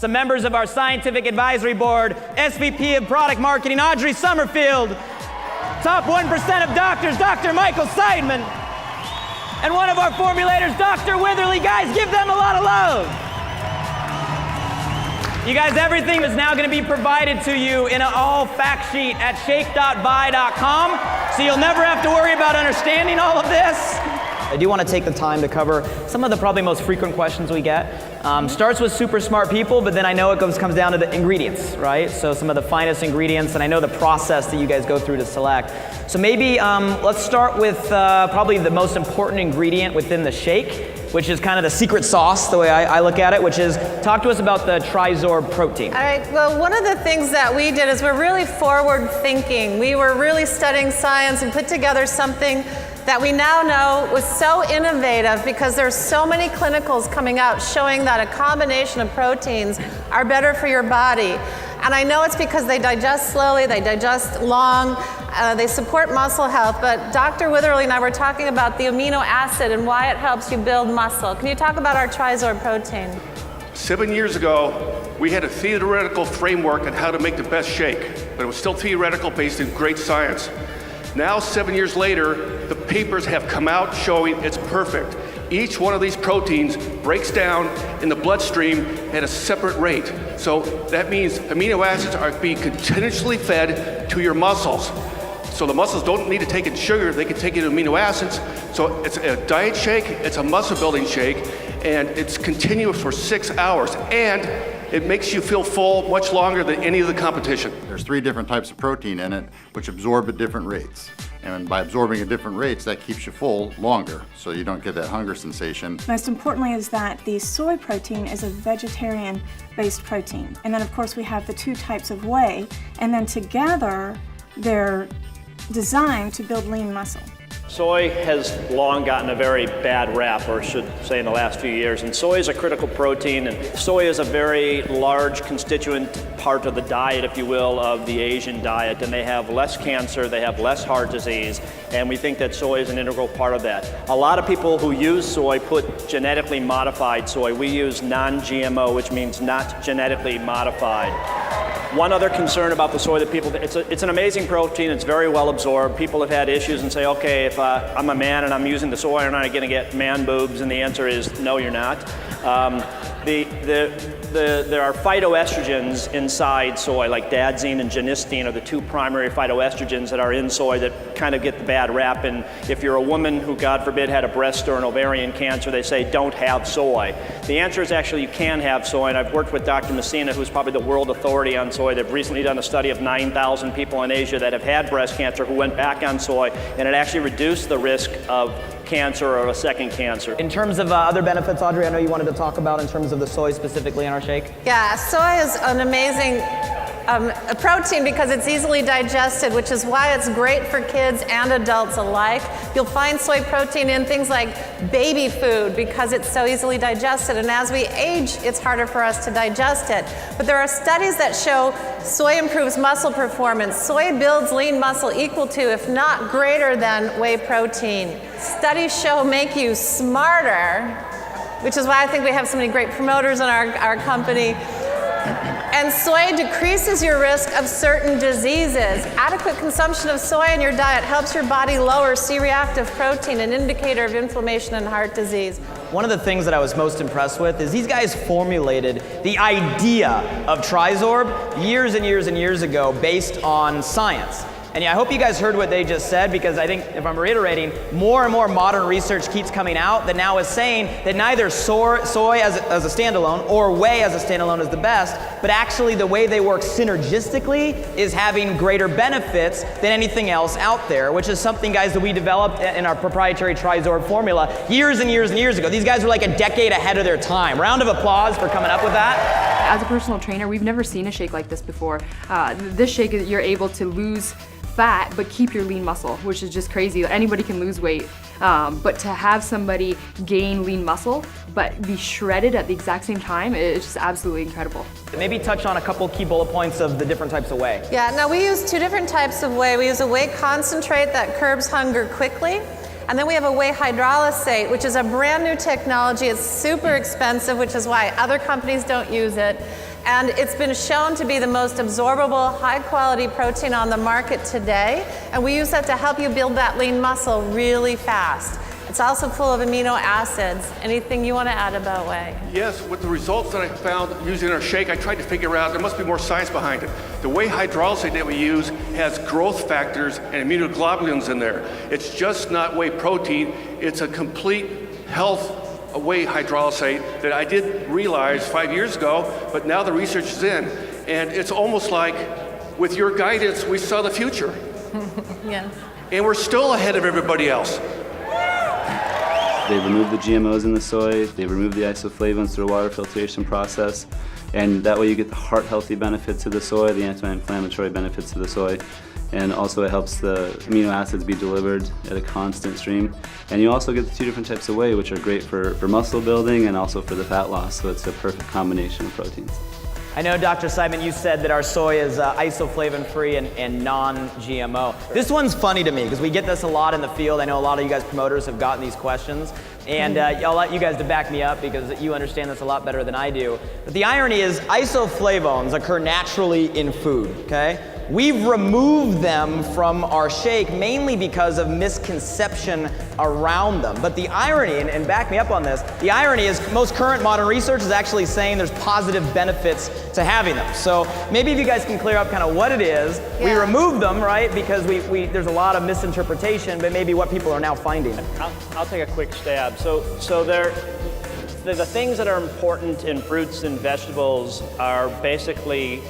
some members of our Scientific Advisory Board, SVP of Product Marketing, Audrey Summerfield, top 1% of doctors, Dr. Michael Seidman, and one of our formulators, Dr. Witherly. Guys, give them a lot of love. You guys, everything is now going to be provided to you in an all fact sheet at shake.vi.com, so you'll never have to worry about understanding all of this. I do want to take the time to cover some of the probably most frequent questions we get. Starts with super smart people, but then I know it comes down to the ingredients, right? So some of the finest ingredients, and I know the process that you guys go through to select. So maybe let's start with probably the most important ingredient within the shake, which is kind of the secret sauce, the way I look at it, which is, talk to us about the Trizorb protein. All right, well, one of the things that we did is we're really forward thinking. We were really studying science and put together something that we now know was so innovative because there's so many clinicals coming out showing that a combination of proteins are better for your body. And I know it's because they digest slowly, they digest long, they support muscle health, but Dr. Witherly and I were talking about the amino acid and why it helps you build muscle. Can you talk about our Trizorb protein? 7 years ago, we had a theoretical framework on how to make the best shake, but it was still theoretical based in great science. Now, 7 years later, the papers have come out showing it's perfect. Each one of these proteins breaks down in the bloodstream at a separate rate. So that means amino acids are being continuously fed to your muscles. So the muscles don't need to take in sugar, they can take in amino acids. So it's a diet shake, it's a muscle building shake, and it's continuous for 6 hours. And it makes you feel full much longer than any of the competition. There's 3 different types of protein in it, which absorb at different rates. And by absorbing at different rates, that keeps you full longer, so you don't get that hunger sensation. Most importantly is that the soy protein is a vegetarian-based protein. And then of course we have the 2 types of whey, and then together they're designed to build lean muscle. Soy has long gotten a very bad rap, or I should say in the last few years, and soy is a critical protein, and soy is a very large constituent part of the diet, if you will, of the Asian diet, and they have less cancer, they have less heart disease, and we think that soy is an integral part of that. A lot of people who use soy put genetically modified soy. We use non-GMO, which means not genetically modified. One other concern about the soy that people, it's an amazing protein, it's very well absorbed. People have had issues and say, okay, if I'm a man and I'm using the soy, am I going to get man boobs? And the answer is no, you're not. There are phytoestrogens inside soy, like dadsine and genistein are the 2 primary phytoestrogens that are in soy that kind of get the bad rap. And if you're a woman who, God forbid, had a breast or an ovarian cancer, they say don't have soy. The answer is actually you can have soy, and I've worked with Dr. Messina, who's probably the world authority on soy. They've recently done a study of 9,000 people in Asia that have had breast cancer who went back on soy, and it actually reduced the risk of cancer or a second cancer. In terms of other benefits, Audrey, I know you wanted to talk about in terms of the soy specifically in our shake. Yeah, soy is an amazing a protein because it's easily digested, which is why it's great for kids and adults alike. You'll find soy protein in things like baby food because it's so easily digested, and as we age, it's harder for us to digest it. But there are studies that show soy improves muscle performance. Soy builds lean muscle equal to, if not greater than, whey protein. Studies show make you smarter, which is why I think we have so many great promoters in our company. And soy decreases your risk of certain diseases. Adequate consumption of soy in your diet helps your body lower C-reactive protein, an indicator of inflammation and heart disease. One of the things that I was most impressed with is these guys formulated the idea of Trizorb years and years and years ago based on science. And yeah, I hope you guys heard what they just said, because I think, if I'm reiterating, more and more modern research keeps coming out that now is saying that neither soy as a standalone or whey as a standalone is the best, but actually the way they work synergistically is having greater benefits than anything else out there, which is something, guys, that we developed in our proprietary Trizorb formula years and years and years ago. These guys were like a decade ahead of their time. Round of applause for coming up with that. As a personal trainer, we've never seen a shake like this before. This shake, you're able to lose fat but keep your lean muscle, which is just crazy. Anybody can lose weight, but to have somebody gain lean muscle but be shredded at the exact same time, it's just absolutely incredible. Maybe touch on a couple key bullet points of the different types of whey. Yeah, now we use 2 different types of whey. We use a whey concentrate that curbs hunger quickly, and then we have a whey hydrolysate, which is a brand new technology. It's super expensive, which is why other companies don't use it. And it's been shown to be the most absorbable, high-quality protein on the market today. And we use that to help you build that lean muscle really fast. It's also full of amino acids. Anything you want to add about whey? Yes, with the results that I found using our shake, I tried to figure out there must be more science behind it. The whey hydrolysate that we use has growth factors and immunoglobulins in there. It's just not whey protein. It's a complete health whey hydrolysate that I did realize 5 years ago, but now the research is in. And it's almost like, with your guidance, we saw the future. Yes. And we're still ahead of everybody else. They removed the GMOs in the soy, they removed the isoflavones through a water filtration process, and that way you get the heart-healthy benefits of the soy, the anti-inflammatory benefits of the soy, and also it helps the amino acids be delivered at a constant stream. And you also get the two different types of whey, which are great for muscle building and also for the fat loss, so it's a perfect combination of proteins. I know, Dr. Seidman, you said that our soy is isoflavin-free and non-GMO. This one's funny to me because we get this a lot in the field. I know a lot of you guys promoters have gotten these questions. And I'll let you guys to back me up because you understand this a lot better than I do. But the irony is isoflavones occur naturally in food, okay? We've removed them from our shake mainly because of misconception around them. But the irony, and back me up on this, the irony is most current modern research is actually saying there's positive benefits to having them. So maybe if you guys can clear up kind of what it is. Yeah. We removed them, right, because there's a lot of misinterpretation, but maybe what people are now finding. I'll take a quick stab. So the things that are important in fruits and vegetables are basically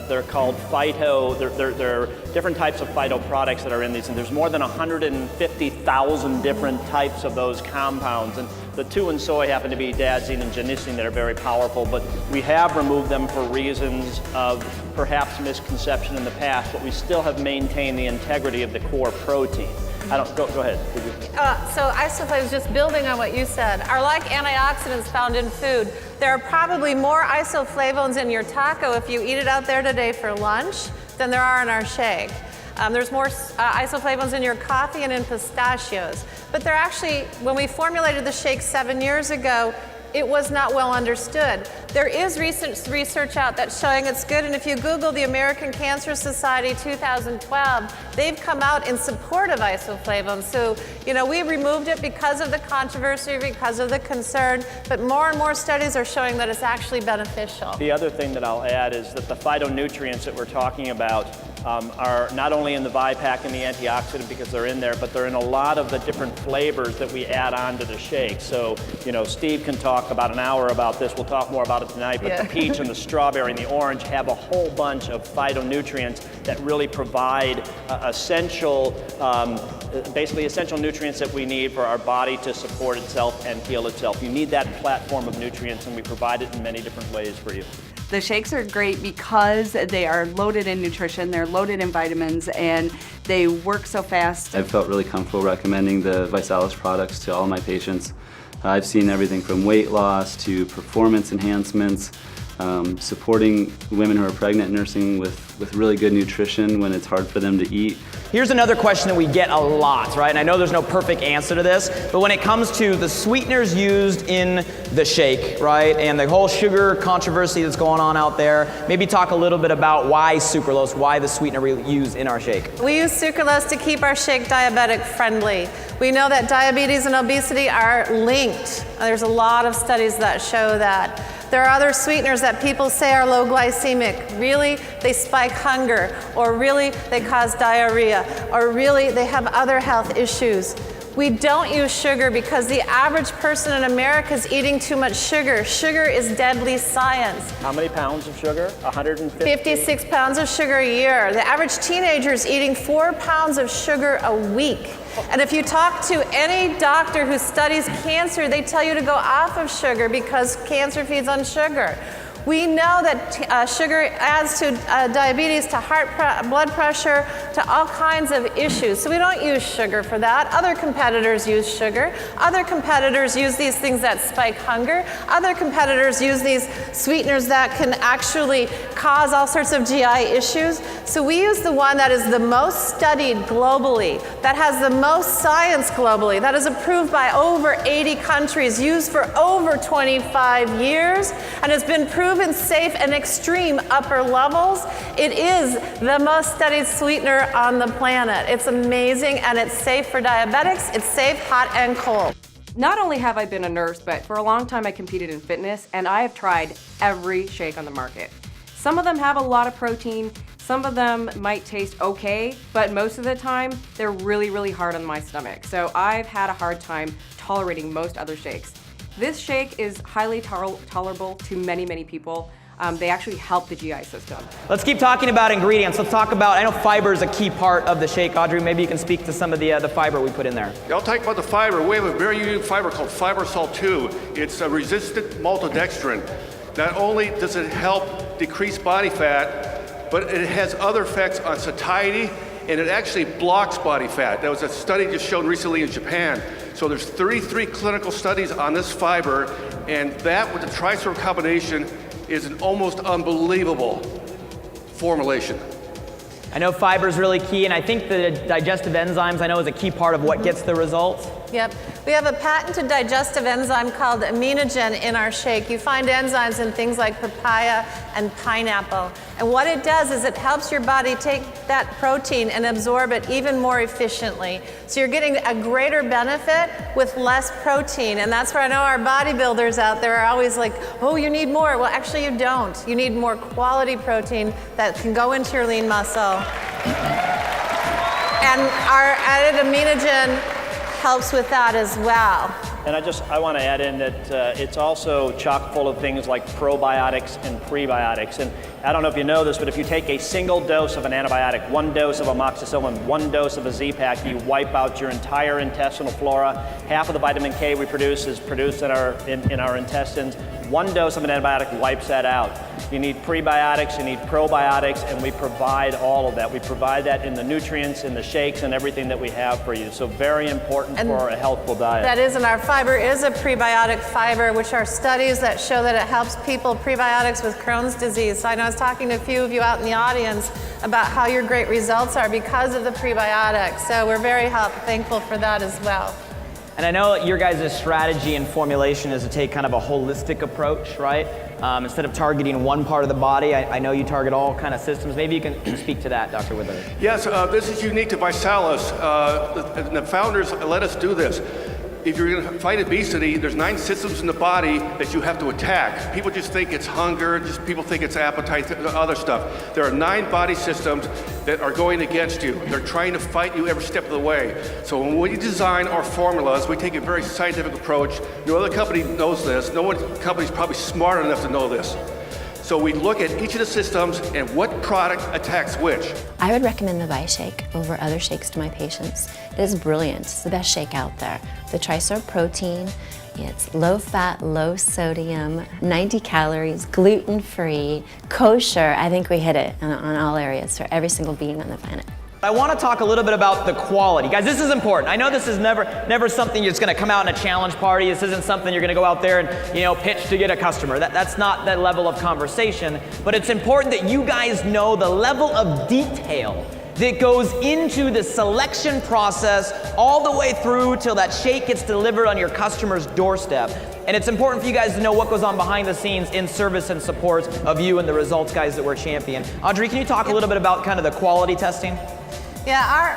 they're called phyto. There are different types of phyto products that are in these, and there's more than 150,000 different types of those compounds. And the two in soy happen to be dazzine and genistein that are very powerful, but we have removed them for reasons of perhaps misconception in the past, but we still have maintained the integrity of the core protein. Go ahead. So isoflavones, just building on what you said, are like antioxidants found in food. There are probably more isoflavones in your taco if you eat it out there today for lunch than there are in our shake. There's more isoflavones in your coffee and in pistachios. But they're actually, when we formulated the shake 7 years ago, it was not well understood. There is research out that's showing it's good, and if you Google the American Cancer Society 2012, they've come out in support of isoflavones. So, we removed it because of the controversy, because of the concern, but more and more studies are showing that it's actually beneficial. The other thing that I'll add is that the phytonutrients that we're talking about are not only in the ViPack and the antioxidant because they're in there, but they're in a lot of the different flavors that we add on to the shake. So, Steve can talk about an hour about this. We'll talk more about it tonight, but the peach and the strawberry and the orange have a whole bunch of phytonutrients that really provide basically essential nutrients that we need for our body to support itself and heal itself. You need that platform of nutrients, and we provide it in many different ways for you. The shakes are great because they are loaded in nutrition, they're loaded in vitamins, and they work so fast. I've felt really comfortable recommending the ViSalus products to all my patients. I've seen everything from weight loss to performance enhancements, supporting women who are pregnant nursing with really good nutrition when it's hard for them to eat. Here's another question that we get a lot, right? And I know there's no perfect answer to this, but when it comes to the sweeteners used in the shake, right, and the whole sugar controversy that's going on out there, maybe talk a little bit about why sucralose, why the sweetener we use in our shake. We use sucralose to keep our shake diabetic friendly. We know that diabetes and obesity are linked. There's a lot of studies that show that. There are other sweeteners that people say are low glycemic. Really, they spike hunger, or really, they cause diarrhea, or really, they have other health issues. We don't use sugar because the average person in America is eating too much sugar. Sugar is deadly science. How many pounds of sugar? 150? 56 pounds of sugar a year. The average teenager is eating 4 pounds of sugar a week. And if you talk to any doctor who studies cancer, they tell you to go off of sugar because cancer feeds on sugar. We know that sugar adds to diabetes, to blood pressure, to all kinds of issues. So we don't use sugar for that. Other competitors use sugar. Other competitors use these things that spike hunger. Other competitors use these sweeteners that can actually cause all sorts of GI issues. So we use the one that is the most studied globally, that has the most science globally, that is approved by over 80 countries, used for over 25 years, and has been proven proven safe and extreme upper levels. It is the most studied sweetener on the planet. It's amazing, and it's safe for diabetics. It's safe hot and cold. Not only have I been a nurse, but for a long time I competed in fitness, and I have tried every shake on the market. Some of them have a lot of protein, some of them might taste okay, but most of the time they're really, really hard on my stomach. So I've had a hard time tolerating most other shakes. This shake is highly tolerable to many, many people. They actually help the GI system. Let's keep talking about ingredients. Let's talk about, I know fiber is a key part of the shake. Audrey, maybe you can speak to some of the fiber we put in there. I'll talk about the fiber. We have a very unique fiber called FiberSol 2. It's a resistant maltodextrin. Not only does it help decrease body fat, but it has other effects on satiety, and it actually blocks body fat. There was a study just shown recently in Japan. So there's 33 clinical studies on this fiber, and that with the TriSorb combination is an almost unbelievable formulation. I know fiber is really key, and I think the digestive enzymes I know is a key part of what gets the results. Yep. We have a patented digestive enzyme called aminogen in our shake. You find enzymes in things like papaya and pineapple. And what it does is it helps your body take that protein and absorb it even more efficiently. So you're getting a greater benefit with less protein. And that's where I know our bodybuilders out there are always like, oh, you need more. Well, actually you don't. You need more quality protein that can go into your lean muscle. And our added aminogen helps with that as well. And I want to add in that it's also chock full of things like probiotics and prebiotics. And I don't know if you know this, but if you take a single dose of an antibiotic, 1 dose of amoxicillin, 1 dose of a Z-Pak, you wipe out your entire intestinal flora. Half of the vitamin K we produce is produced in our intestines. 1 dose of an antibiotic wipes that out. You need prebiotics, you need probiotics, and we provide all of that. We provide that in the nutrients, in the shakes, and everything that we have for you. So very important for a healthful diet. That is, and our fiber is a prebiotic fiber, which are studies that show that it helps people, prebiotics with Crohn's disease. So I know I was talking to a few of you out in the audience about how your great results are because of the prebiotics. So we're very thankful for that as well. And I know your guys' strategy and formulation is to take kind of a holistic approach, right? Instead of targeting one part of the body, I know you target all kind of systems. Maybe you can speak to that, Dr. Withers. Yes, this is unique to ViSalus. The founders let us do this. If you're going to fight obesity, there's 9 systems in the body that you have to attack. People just think it's hunger, people think it's appetite, other stuff. There are 9 body systems that are going against you. They're trying to fight you every step of the way. So when we design our formulas, we take a very scientific approach. No other company knows this. No one company is probably smart enough to know this. So we look at each of the systems and what product attacks which. I would recommend the ViShake over other shakes to my patients. It is brilliant. It's the best shake out there. The TriSorb protein, it's low fat, low sodium, 90 calories, gluten-free, kosher. I think we hit it on all areas for every single being on the planet. I want to talk a little bit about the quality. Guys, this is important. I know this is never something you're just going to come out in a challenge party. This isn't something you're going to go out there and pitch to get a customer. That's not that level of conversation. But it's important that you guys know the level of detail that goes into the selection process all the way through till that shake gets delivered on your customer's doorstep. And it's important for you guys to know what goes on behind the scenes in service and support of you and the results guys that we're champion. Audrey, can you talk a little bit about kind of the quality testing? Yeah,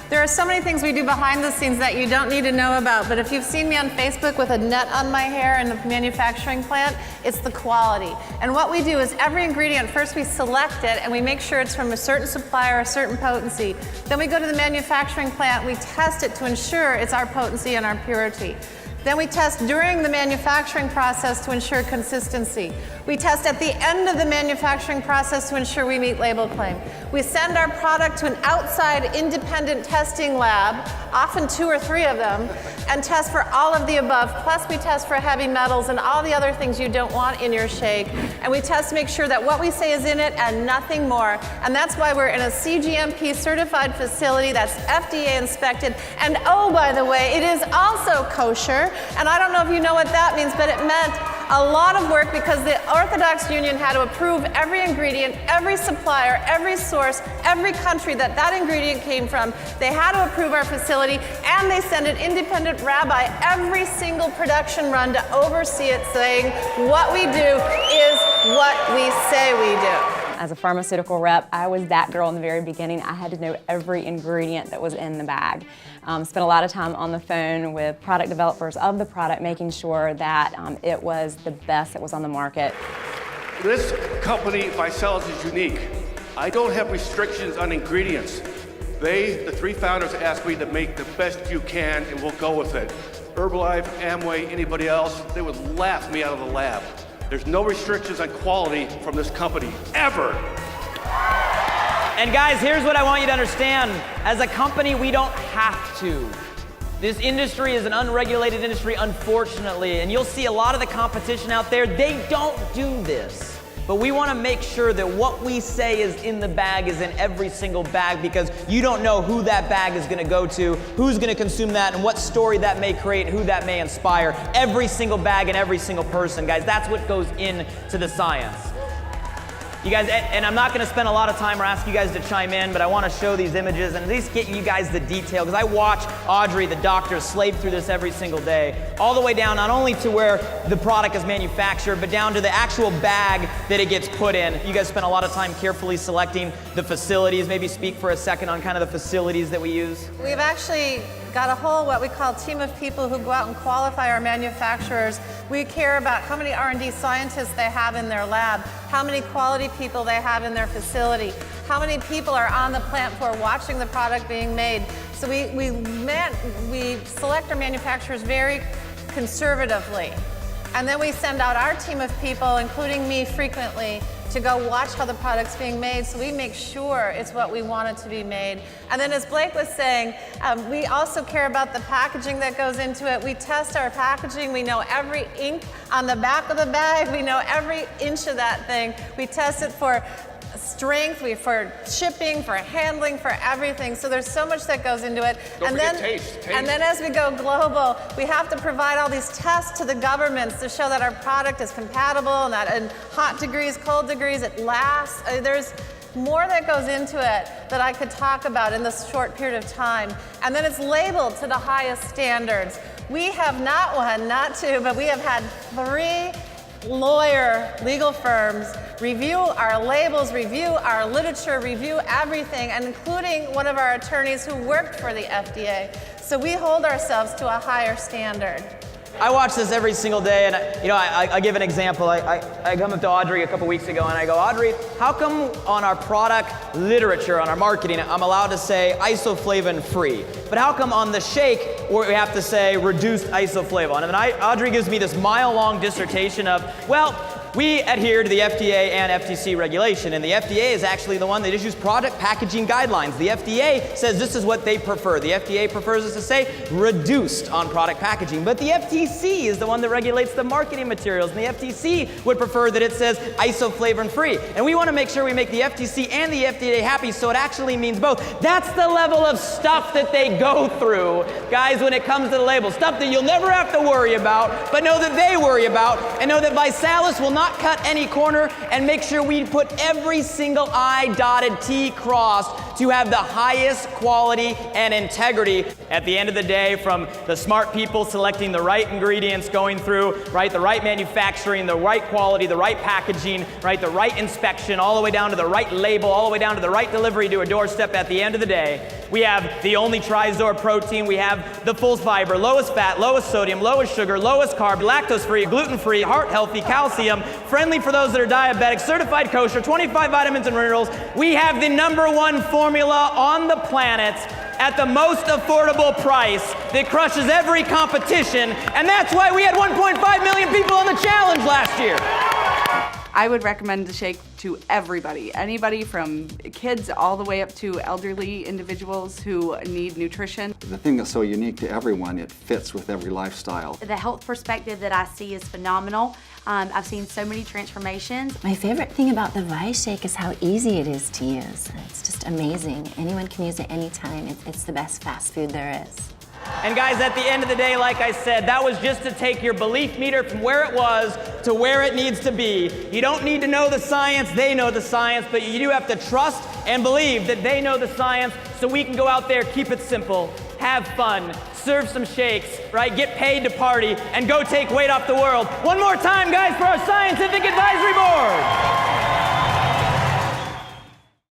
there are so many things we do behind the scenes that you don't need to know about, but if you've seen me on Facebook with a net on my hair in the manufacturing plant, it's the quality. And what we do is every ingredient, first we select it and we make sure it's from a certain supplier, a certain potency. Then we go to the manufacturing plant, we test it to ensure it's our potency and our purity. Then we test during the manufacturing process to ensure consistency. We test at the end of the manufacturing process to ensure we meet label claim. We send our product to an outside independent testing lab, often 2 or 3 of them, and test for all of the above. Plus we test for heavy metals and all the other things you don't want in your shake. And we test to make sure that what we say is in it and nothing more. And that's why we're in a CGMP certified facility that's FDA inspected. And oh, by the way, it is also kosher. And I don't know if you know what that means, but it meant a lot of work because the Orthodox Union had to approve every ingredient, every supplier, every source, every country that ingredient came from. They had to approve our facility facility, and they send an independent rabbi every single production run to oversee it, saying what we do is what we say we do. As a pharmaceutical rep, I was that girl in the very beginning. I had to know every ingredient that was in the bag. Spent a lot of time on the phone with product developers of the product, making sure that it was the best that was on the market. This company, ViSalus, is unique. I don't have restrictions on ingredients. They, the three founders, asked me to make the best you can, and we'll go with it. Herbalife, Amway, anybody else, they would laugh me out of the lab. There's no restrictions on quality from this company, ever. And guys, here's what I want you to understand. As a company, we don't have to. This industry is an unregulated industry, unfortunately, and you'll see a lot of the competition out there, they don't do this. But we want to make sure that what we say is in the bag is in every single bag, because you don't know who that bag is going to go to, who's going to consume that, and what story that may create, who that may inspire. Every single bag and every single person, guys, that's what goes into the science. You guys, and I'm not going to spend a lot of time or ask you guys to chime in, but I want to show these images and at least get you guys the detail, because I watch Audrey, the doctor, slave through this every single day, all the way down not only to where the product is manufactured, but down to the actual bag that it gets put in. You guys spend a lot of time carefully selecting the facilities. Maybe speak for a second on kind of the facilities that we use. We've actually got a whole, what we call, team of people who go out and qualify our manufacturers. We care about how many R&D scientists they have in their lab, how many quality people they have in their facility, how many people are on the plant floor watching the product being made. So we select our manufacturers very conservatively. And then we send out our team of people, including me frequently, to go watch how the product's being made, so we make sure it's what we want it to be made. And then, as Blake was saying, we also care about the packaging that goes into it. We test our packaging. We know every ink on the back of the bag. We know every inch of that thing. We test it for strength, for shipping, for handling, for everything. So there's so much that goes into it. Don't forget taste. And then as we go global, we have to provide all these tests to the governments to show that our product is compatible and that in hot degrees, cold degrees, it lasts. There's more that goes into it that I could talk about in this short period of time. And then it's labeled to the highest standards. We have not one, not two, but we have had 3 legal firms review our labels, review our literature, review everything, and including one of our attorneys who worked for the FDA. So we hold ourselves to a higher standard. I watch this every single day, and I give an example. I come up to Audrey a couple weeks ago, and I go, Audrey, how come on our product literature, on our marketing, I'm allowed to say isoflavone free, but how come on the shake we have to say reduced isoflavone? And then Audrey gives me this mile-long dissertation of, well, we adhere to the FDA and FTC regulation, and the FDA is actually the one that issues product packaging guidelines. The FDA says this is what they prefer. The FDA prefers us to say reduced on product packaging, but the FTC is the one that regulates the marketing materials, and the FTC would prefer that it says isoflavone free. And we want to make sure we make the FTC and the FDA happy, so it actually means both. That's the level of stuff that they go through, guys, when it comes to the label. Stuff that you'll never have to worry about, but know that they worry about, and know that ViSalus will not cut any corner, and make sure we put every single I dotted, T crossed to have the highest quality and integrity. At the end of the day, from the smart people selecting the right ingredients, going through, right, the right manufacturing, the right quality, the right packaging, right, the right inspection, all the way down to the right label, all the way down to the right delivery to a doorstep. At the end of the day, we have the only Trizor protein. We have the full fiber, lowest fat, lowest sodium, lowest sugar, lowest carb, lactose-free, gluten-free, heart-healthy, calcium, friendly for those that are diabetic, certified kosher, 25 vitamins and minerals. We have the #1 formula on the planet at the most affordable price that crushes every competition, and that's why we had 1.5 million people on the challenge last year. I would recommend the shake to everybody, anybody from kids all the way up to elderly individuals who need nutrition. The thing that's so unique to everyone, it fits with every lifestyle. The health perspective that I see is phenomenal. I've seen so many transformations. My favorite thing about the ViShake is how easy it is to use. It's just amazing. Anyone can use it anytime. It's the best fast food there is. And guys, at the end of the day, like I said, that was just to take your belief meter from where it was to where it needs to be. You don't need to know the science, they know the science, but you do have to trust and believe that they know the science, so we can go out there, keep it simple, have fun, serve some shakes, right? Get paid to party, and go take weight off the world. One more time, guys, for our Scientific Advisory